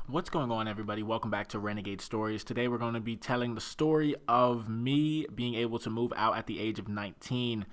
What's going on, everybody? Welcome back to Renegade Stories. Today we're going to be telling the story of me being able to move out at the age of 19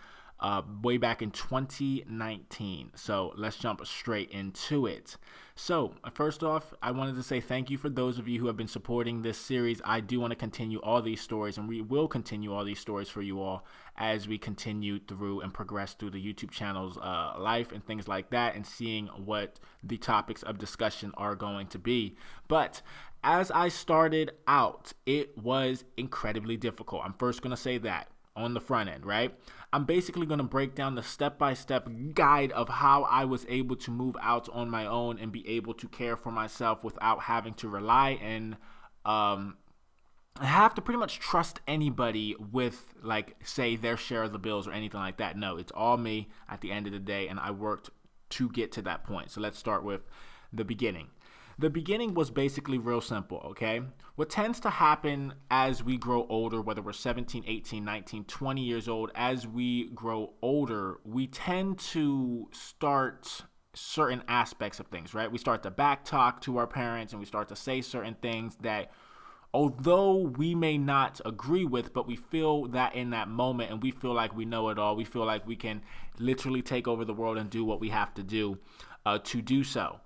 way back in 2019. So let's jump straight into it. So first off, I wanted to say thank you for those of you who have been supporting this series. I do want to continue all these stories, and we will continue all these stories for you all as we continue through and progress through the YouTube channel's life and things like that, and seeing what the topics of discussion are going to be. But as I started out, it was incredibly difficult. I'm first going to say that on the front end, right? I'm basically going to break down the step-by-step guide of how I was able to move out on my own and be able to care for myself without having to rely and have to pretty much trust anybody with, like, say, their share of the bills or anything like that. No, it's all me at the end of the day, and I worked to get to that point. So let's start with the beginning. The beginning was basically real simple, okay? What tends to happen as we grow older, whether we're 17, 18, 19, 20 years old, as we grow older, we tend to start certain aspects of things, right? We start to backtalk to our parents, and we start to say certain things that, although we may not agree with, but we feel that in that moment, and we feel like we know it all. We feel like we can literally take over the world and do what we have to do so.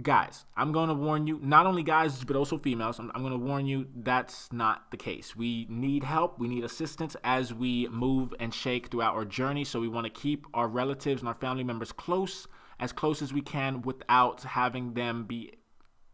Guys, I'm going to warn you, not only guys, but also females, I'm going to warn you that's not the case. We need help. We need assistance as we move and shake throughout our journey. So we want to keep our relatives and our family members close as we can, without having them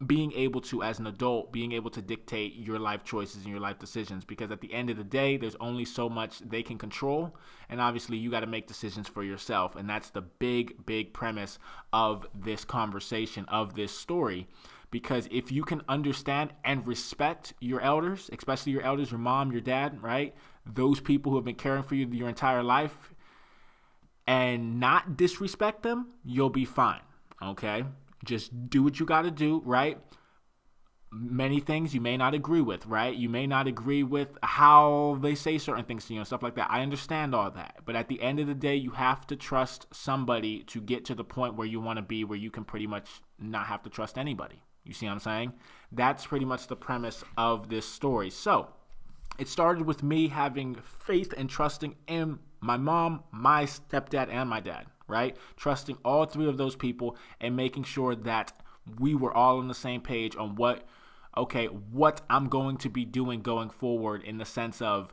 being able to, as an adult, being able to dictate your life choices and your life decisions, because at the end of the day, there's only so much they can control, and obviously you got to make decisions for yourself. And that's the big premise of this conversation, of this story, because if you can understand and respect your elders, especially your elders, your mom, your dad, right, those people who have been caring for you your entire life, and not disrespect them, you'll be fine. Okay, just do what you got to do, right? Many things you may not agree with, right? You may not agree with how they say certain things to you and stuff like that. I understand all that. But at the end of the day, you have to trust somebody to get to the point where you want to be, where you can pretty much not have to trust anybody. You see what I'm saying? That's pretty much the premise of this story. So it started with me having faith and trusting in my mom, my stepdad, and my dad, right? Trusting all three of those people and making sure that we were all on the same page on what I'm going to be doing going forward, in the sense of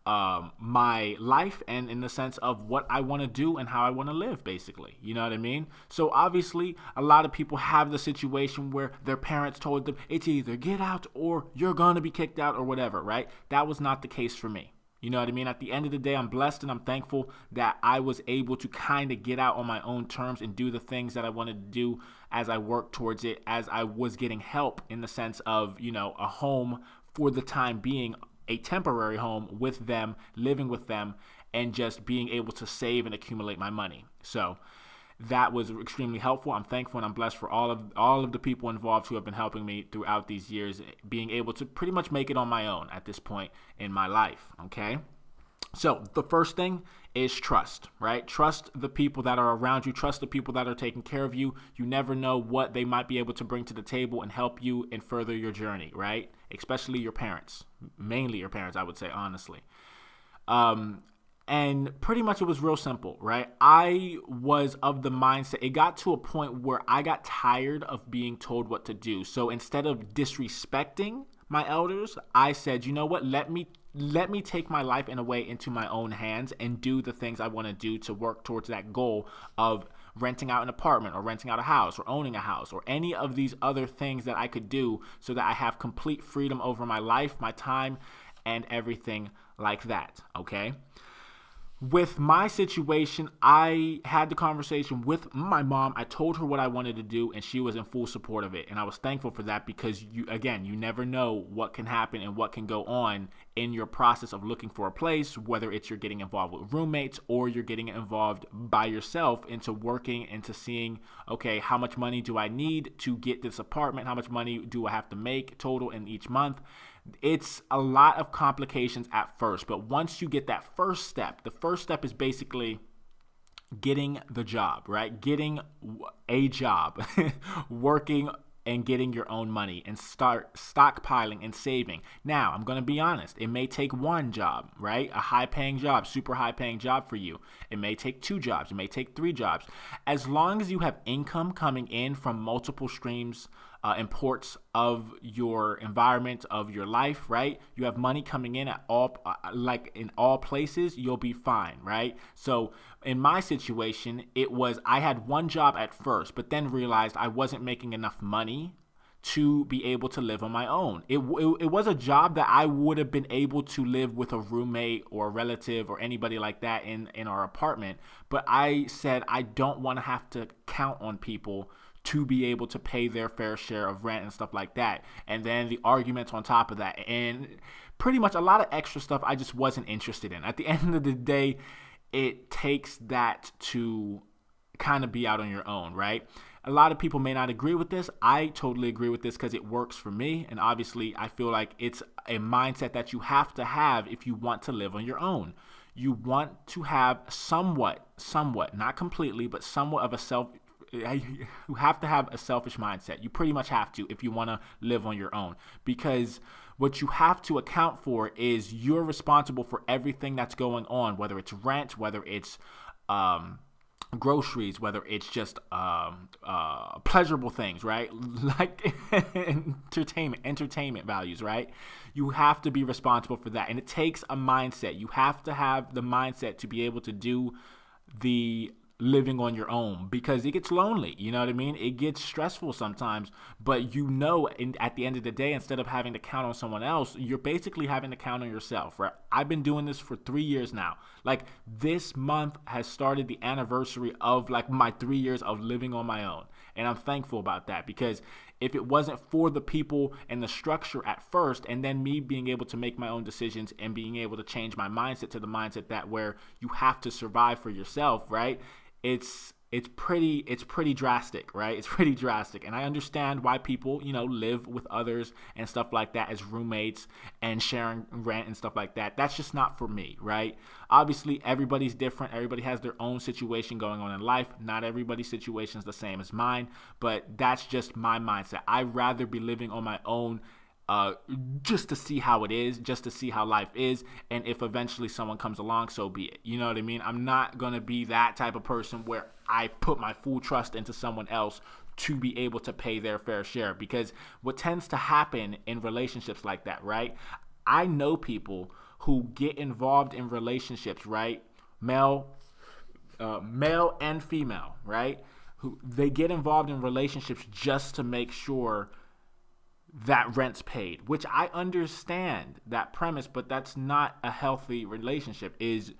my life, and in the sense of what I want to do and how I want to live, basically. You know what I mean? So obviously, a lot of people have the situation where their parents told them it's either get out or you're going to be kicked out or whatever, right? That was not the case for me. You know what I mean? At the end of the day, I'm blessed and I'm thankful that I was able to kind of get out on my own terms and do the things that I wanted to do as I worked towards it, as I was getting help, in the sense of, a home for the time being, a temporary home with them, living with them, and just being able to save and accumulate my money. So that was extremely helpful. I'm thankful and I'm blessed for all of the people involved who have been helping me throughout these years, being able to pretty much make it on my own at this point in my life, okay? So the first thing is trust, right? Trust the people that are around you. Trust the people that are taking care of you. You never know what they might be able to bring to the table and help you and further your journey, right? Especially your parents, mainly your parents, I would say, honestly. And pretty much it was real simple, right? I was of the mindset, it got to a point where I got tired of being told what to do. So instead of disrespecting my elders, I said, you know what, let me take my life in a way into my own hands and do the things I want to do to work towards that goal of renting out an apartment or renting out a house or owning a house or any of these other things that I could do, so that I have complete freedom over my life, my time, and everything like that, okay? With my situation, I had the conversation with my mom. I told her what I wanted to do, and she was in full support of it. And I was thankful for that, because you never know what can happen and what can go on in your process of looking for a place, whether it's you're getting involved with roommates or you're getting involved by yourself into working, into seeing, okay, how much money do I need to get this apartment? How much money do I have to make total in each month? It's a lot of complications at first, but once you get that first step, the first step is basically getting the job, right? Getting a job, working and getting your own money and start stockpiling and saving. Now, I'm going to be honest. It may take one job, right? A high-paying job, super high-paying job for you. It may take 2 jobs. It may take 3 jobs. As long as you have income coming in from multiple streams and ports of your environment, of your life, right? You have money coming in at all, like in all places, you'll be fine, right? So in my situation, it was I had one job at first, but then realized I wasn't making enough money to be able to live on my own. It was a job that I would have been able to live with a roommate or a relative or anybody like that in our apartment. But I said I don't want to have to count on people to be able to pay their fair share of rent and stuff like that. And then the arguments on top of that. And pretty much a lot of extra stuff I just wasn't interested in. At the end of the day, it takes that to kind of be out on your own, right? A lot of people may not agree with this. I totally agree with this because it works for me. And obviously, I feel like it's a mindset that you have to have if you want to live on your own. You want to have somewhat, not completely, but somewhat of a you have to have a selfish mindset. You pretty much have to if you want to live on your own, because what you have to account for is you're responsible for everything that's going on, whether it's rent, whether it's groceries, whether it's just pleasurable things, right? Like entertainment values, right? You have to be responsible for that. And it takes a mindset. You have to have the mindset to be able to do the living on your own, because it gets lonely. You know what I mean? It gets stressful sometimes, but at the end of the day, instead of having to count on someone else, you're basically having to count on yourself, right? I've been doing this for 3 years now. Like, this month has started the anniversary of like my 3 years of living on my own. And I'm thankful about that, because if it wasn't for the people and the structure at first, and then me being able to make my own decisions and being able to change my mindset to the mindset that where you have to survive for yourself, right? It's pretty drastic, right? It's pretty drastic. And I understand why people, live with others and stuff like that as roommates and sharing rent and stuff like that. That's just not for me, right? Obviously, everybody's different. Everybody has their own situation going on in life. Not everybody's situation is the same as mine, but that's just my mindset. I'd rather be living on my own just to see how it is, just to see how life is. And if eventually someone comes along, so be it. You know what I mean? I'm not going to be that type of person where I put my full trust into someone else to be able to pay their fair share. Because what tends to happen in relationships like that, right? I know people who get involved in relationships, right? Male and female, right? Who they get involved in relationships just to make sure that rent's paid, which I understand that premise, but that's not a healthy relationship. Is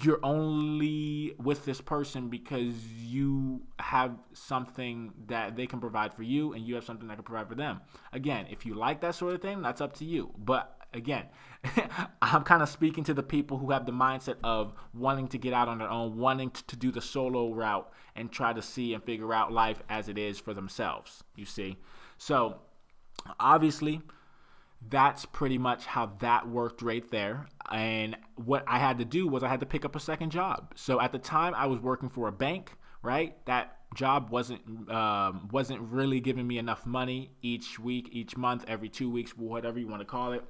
you're only with this person because you have something that they can provide for you and you have something that can provide for them. Again, if you like that sort of thing, that's up to you. But again, I'm kind of speaking to the people who have the mindset of wanting to get out on their own, wanting to do the solo route and try to see and figure out life as it is for themselves, you see. So obviously, that's pretty much how that worked right there. And what I had to do was I had to pick up a second job. So at the time, I was working for a bank, right? That job wasn't really giving me enough money each week, each month, every 2 weeks, whatever you want to call it.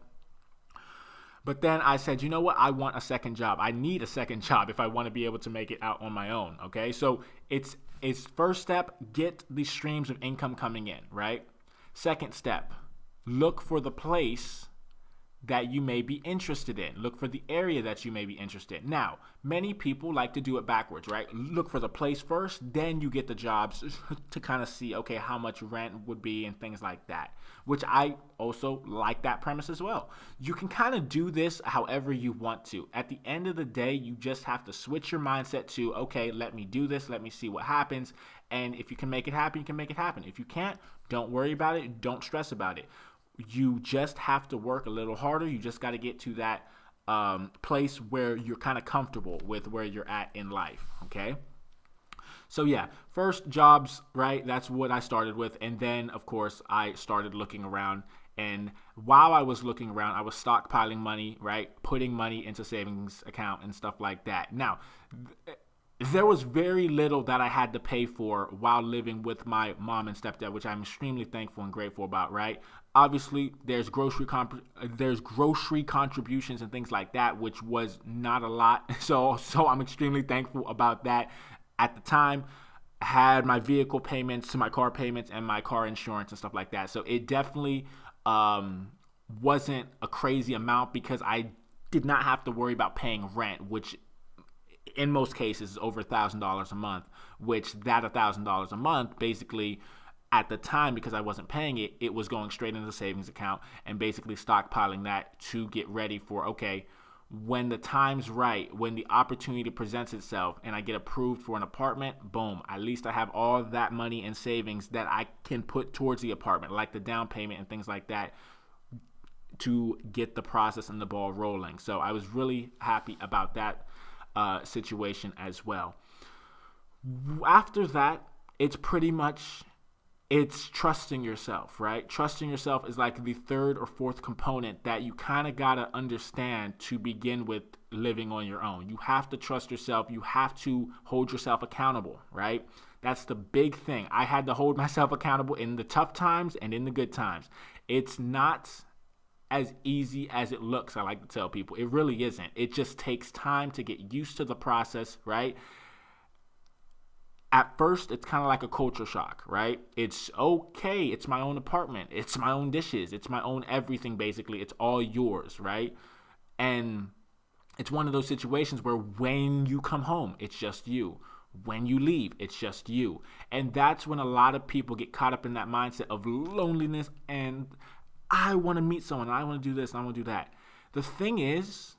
But then I said, you know what? I want a second job. I need a second job if I want to be able to make it out on my own, okay? So it's first step, get the streams of income coming in, right? Second step, look for the place that you may be interested in. Look for the area that you may be interested in. Now, many people like to do it backwards, right? Look for the place first, then you get the jobs to kind of see, okay, how much rent would be and things like that, which I also like that premise as well. You can kind of do this however you want to. At the end of the day, you just have to switch your mindset to, okay, let me do this, let me see what happens. And if you can make it happen, you can make it happen. If you can't, don't worry about it. Don't stress about it. You just have to work a little harder. You just got to get to that place where you're kind of comfortable with where you're at in life, okay? So yeah, first jobs, right? That's what I started with. And then, of course, I started looking around. And while I was looking around, I was stockpiling money, right? Putting money into savings account and stuff like that. Now, there was very little that I had to pay for while living with my mom and stepdad, which I'm extremely thankful and grateful about, right? Obviously, there's grocery contributions and things like that, which was not a lot. So I'm extremely thankful about that. At the time, I had my vehicle payments, my car payments, and my car insurance and stuff like that. So it definitely wasn't a crazy amount because I did not have to worry about paying rent, which in most cases is over $1,000 a month, which that $1,000 a month basically at the time, because I wasn't paying it, it was going straight into the savings account and basically stockpiling that to get ready for, okay, when the time's right, when the opportunity presents itself and I get approved for an apartment, boom, at least I have all that money in savings that I can put towards the apartment, like the down payment and things like that, to get the process and the ball rolling. So I was really happy about that situation as well. After that, it's trusting yourself, right? Trusting yourself is like the third or fourth component that you kind of got to understand to begin with living on your own. You have to trust yourself. You have to hold yourself accountable, right? That's the big thing. I had to hold myself accountable in the tough times and in the good times. It's not as easy as it looks, I like to tell people. It really isn't. It just takes time to get used to the process, right? At first, it's kind of like a culture shock, right? It's okay. It's my own apartment. It's my own dishes. It's my own everything, basically. It's all yours, right? And it's one of those situations where when you come home, it's just you. When you leave, it's just you. And that's when a lot of people get caught up in that mindset of loneliness and I want to meet someone, I want to do this, and I want to do that. The thing is,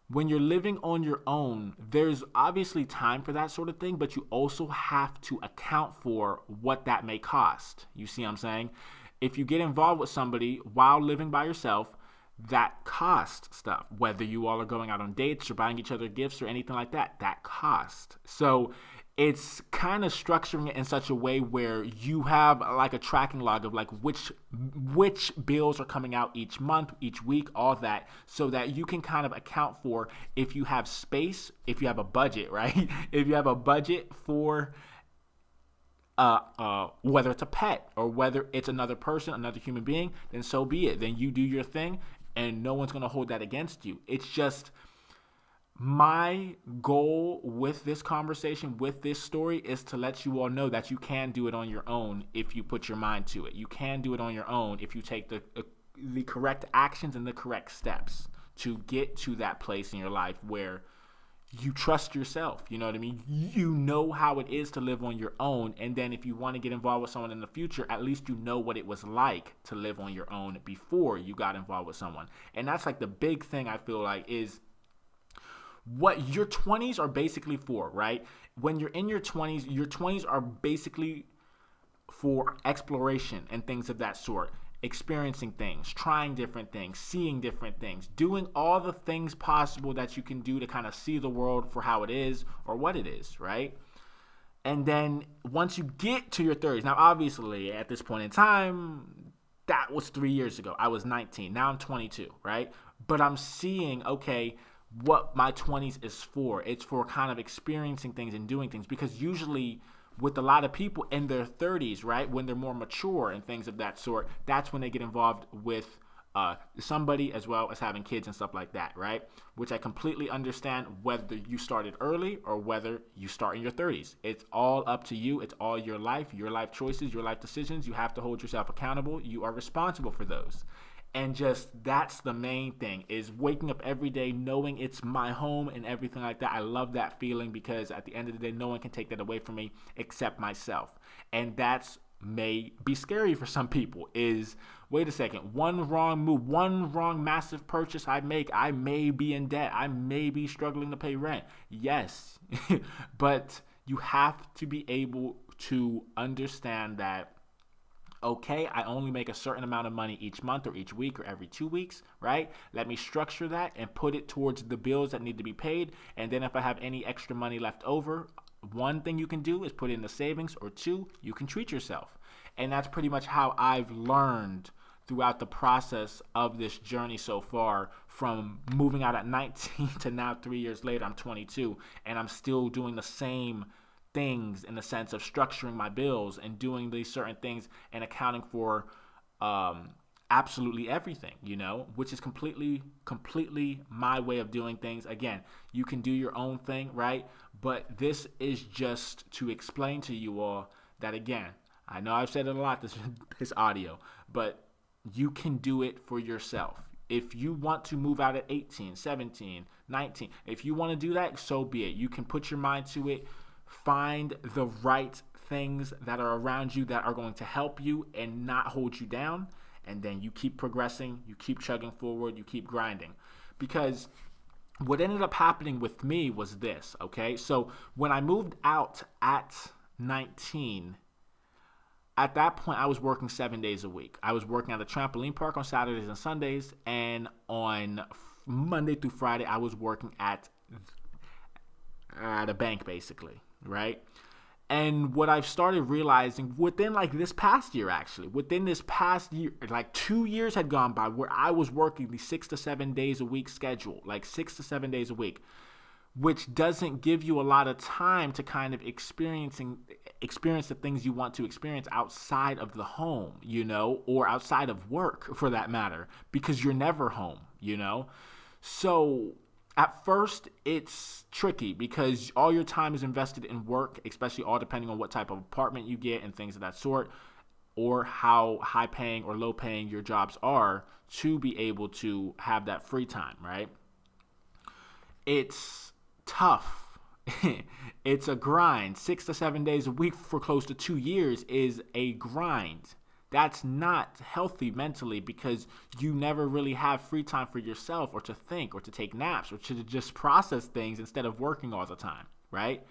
when you're living on your own, there's obviously time for that sort of thing, but you also have to account for what that may cost. You see what I'm saying? If you get involved with somebody while living by yourself, that costs stuff. Whether you all are going out on dates or buying each other gifts or anything like that, that costs. So it's kind of structuring it in such a way where you have like a tracking log of like which bills are coming out each month, each week, all that, so that you can kind of account for if you have space, if you have a budget, right? If you have a budget for whether it's a pet or whether it's another person, another human being, then so be it. Then you do your thing and no one's going to hold that against you. It's just my goal with this conversation, with this story, is to let you all know that you can do it on your own if you put your mind to it. You can do it on your own if you take the correct actions and the correct steps to get to that place in your life where you trust yourself. You know what I mean? You know how it is to live on your own. And then if you want to get involved with someone in the future, at least you know what it was like to live on your own before you got involved with someone. And that's like the big thing I feel like is what your 20s are basically for, right? When you're in your 20s are basically for exploration and things of that sort. Experiencing things, trying different things, seeing different things, doing all the things possible that you can do to kind of see the world for how it is or what it is, right? And then once you get to your 30s, now obviously at this point in time, that was 3 years ago. I was 19. Now I'm 22, right? But I'm seeing, okay, what my 20s is for. It's for kind of experiencing things and doing things, because usually with a lot of people in their 30s, right, when they're more mature and things of that sort, that's when they get involved with somebody as well as having kids and stuff like that, right? Which I completely understand whether you started early or whether you start in your 30s. It's all up to you. It's all your life choices, your life decisions. You have to hold yourself accountable. You are responsible for those. And just that's the main thing, is waking up every day knowing it's my home and everything like that. I love that feeling because at the end of the day, no one can take that away from me except myself. And that's may be scary for some people is, wait a second, one wrong move, one wrong massive purchase I make, I may be in debt. I may be struggling to pay rent. Yes, but you have to be able to understand that, okay, I only make a certain amount of money each month or each week or every 2 weeks, right? Let me structure that and put it towards the bills that need to be paid. And then if I have any extra money left over, one thing you can do is put it in the savings, or two, you can treat yourself. And that's pretty much how I've learned throughout the process of this journey so far, from moving out at 19 to now 3 years later, I'm 22, and I'm still doing the same things in the sense of structuring my bills and doing these certain things and accounting for absolutely everything, which is completely my way of doing things. Again, you can do your own thing, right? But this is just to explain to you all that, again, I know I've said it a lot, this audio, but you can do it for yourself. If you want to move out at 18, 17, 19, if you want to do that, so be it. You can put your mind to it, find the right things that are around you that are going to help you and not hold you down, and then you keep progressing, you keep chugging forward, you keep grinding. Because what ended up happening with me was this, okay? So when I moved out at 19, at that point, I was working 7 days a week. I was working at a trampoline park on Saturdays and Sundays, and on Monday through Friday, I was working at a bank, basically, right? And what I've started realizing within this past year, like 2 years had gone by where I was working the 6 to 7 days a week schedule, like 6 to 7 days a week, which doesn't give you a lot of time to kind of experience the things you want to experience outside of the home, or outside of work for that matter, because you're never home, So at first, it's tricky because all your time is invested in work, especially all depending on what type of apartment you get and things of that sort, or how high paying or low paying your jobs are to be able to have that free time, right? It's tough. It's a grind. 6 to 7 days a week for close to 2 years is a grind. That's not healthy mentally because you never really have free time for yourself or to think or to take naps or to just process things instead of working all the time, right?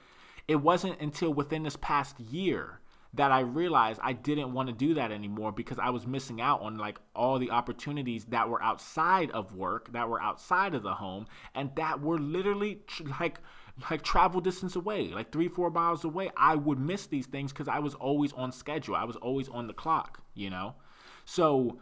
It wasn't until within this past year that I realized I didn't want to do that anymore because I was missing out on all the opportunities that were outside of work, that were outside of the home, and that were literally like travel distance away, like 3-4 miles away. I would miss these things because I was always on schedule. I was always on the clock, So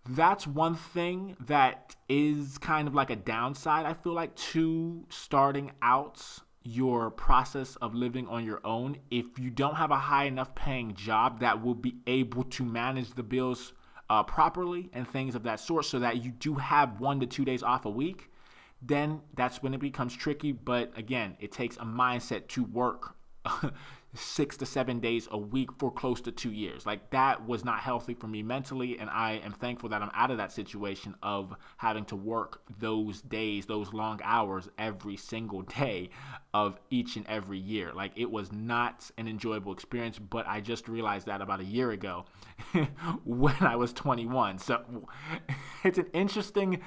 that's one thing that is kind of like a downside, I feel like, to starting out your process of living on your own. If you don't have a high enough paying job that will be able to manage the bills properly and things of that sort, so that you do have 1 to 2 days off a week, then that's when it becomes tricky. But again, it takes a mindset to work 6 to 7 days a week for close to 2 years. That was not healthy for me mentally, and I am thankful that I'm out of that situation of having to work those days, those long hours every single day of each and every year. It was not an enjoyable experience, but I just realized that about a year ago when I was 21. So it's an interesting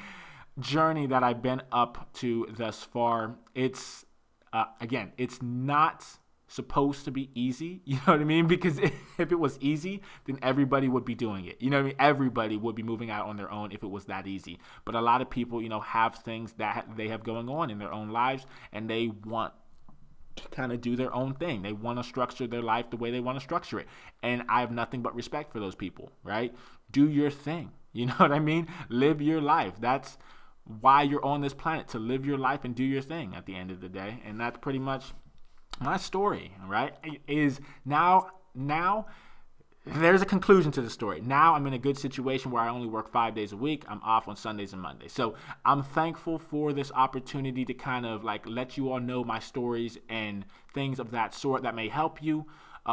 journey that I've been up to thus far. It's again, it's not supposed to be easy, you know what I mean? Because if it was easy, then everybody would be doing it. You know what I mean? Everybody would be moving out on their own if it was that easy. But a lot of people, have things that they have going on in their own lives, and they want to kind of do their own thing. They want to structure their life the way they want to structure it. And I have nothing but respect for those people, right? Do your thing. You know what I mean? Live your life. That's why you're on this planet, to live your life and do your thing at the end of the day. And that's pretty much my story, right? Is now there's a conclusion to the story. Now I'm in a good situation where I only work 5 days a week. I'm off on Sundays and Mondays. So I'm thankful for this opportunity to kind of let you all know my stories and things of that sort that may help you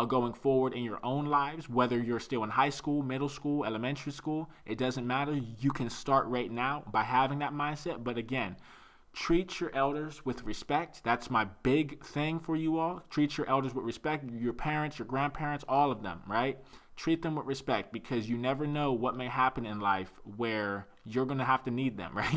going forward in your own lives, whether you're still in high school, middle school, elementary school. It doesn't matter. You can start right now by having that mindset. But again, treat your elders with respect. That's my big thing for you all. Treat your elders with respect. Your parents, your grandparents, all of them, right? Treat them with respect, because you never know what may happen in life where you're going to have to need them, right?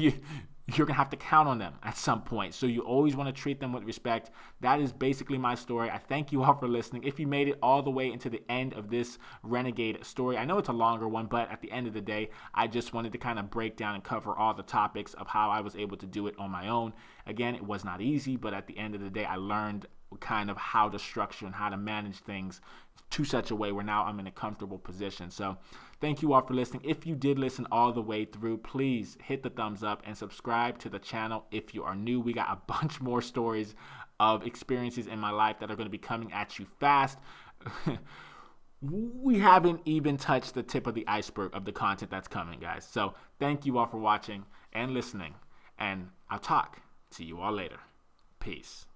You're going to have to count on them at some point. So you always want to treat them with respect. That is basically my story. I thank you all for listening. If you made it all the way into the end of this Renegade story, I know it's a longer one, but at the end of the day, I just wanted to kind of break down and cover all the topics of how I was able to do it on my own. Again, it was not easy, but at the end of the day, I learned kind of how to structure and how to manage things to such a way where now I'm in a comfortable position. So thank you all for listening. If you did listen all the way through, please hit the thumbs up and subscribe to the channel if you are new. We got a bunch more stories of experiences in my life that are going to be coming at you fast. We haven't even touched the tip of the iceberg of the content that's coming, guys. So thank you all for watching and listening, and I'll talk to you all later. Peace.